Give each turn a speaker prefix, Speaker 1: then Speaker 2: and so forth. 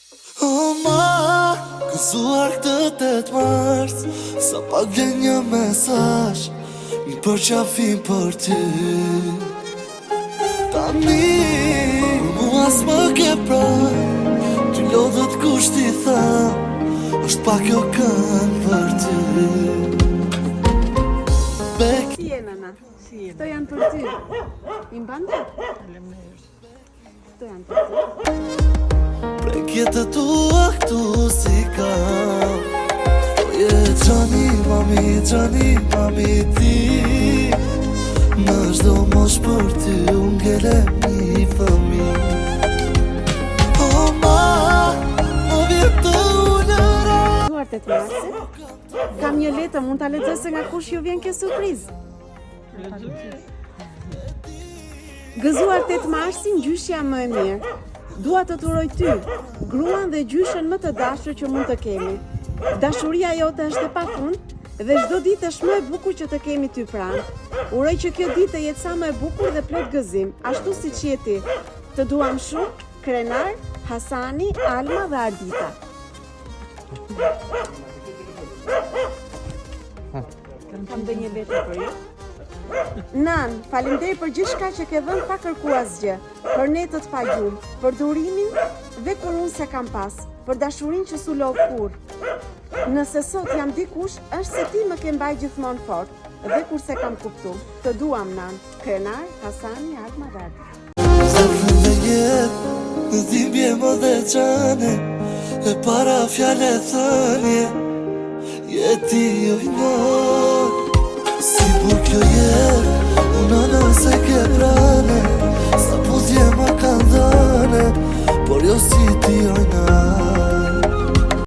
Speaker 1: O ma, gëzuar këtë 8 mars, sa pak vjen një mesazh, një përqafim për ty. Tani, mua s'më ke praj, ty lodhët kusht i tha, është pak jo kënë për ty.
Speaker 2: Si je, nana? Këto janë për ty. I mbante? Këto janë për ty.
Speaker 1: Prek jetët tua këtu si kam, je gjani mami ti. Në çdo mosh për ty unë ngele një fëmi. O ma, më vjen të ulëra.
Speaker 2: Gëzuar 8 marsit. Kam një letër, mund ta lexoj se nga kush ju vjen kjo surprizë. Gëzuar 8 marsin, gjyshja më e mirë. Dua të të uroj ty, gruan dhe gjyshen më të dashur që mund të kemi. Dashuria jote është e pafund dhe çdo ditë është më e bukur që të kemi ty pranë. Uroj që kjo ditë të jetë sa më e bukur dhe plot gëzim, ashtu siç je ti. Të duam shumë, Krenar, Hasani, Alma dhe Ardita. Kam dhe një letër për ju. Nan, faleminderit për gjithçka që ke dhënë pa kërkuar asgjë, për netët pa gjumë, për durimin dhe kur unë se kam pas, për dashurinë që s'u lodh kur. Nëse sot jam dikush, është se ti më ke mbaj gjithmonë fort, dhe kur se kam kuptu. Të duam, Nan, Krenar, Hasani, Alma dhe Ardita.
Speaker 1: Zëfën dhe jetë, në dhimbje më dhe qane, e para fjale thënje, jeti jo i nërë. Si bur kjo jetë, unë nëse ke prane, sa puzje më kanë dhëne, por jo si ti ojnë.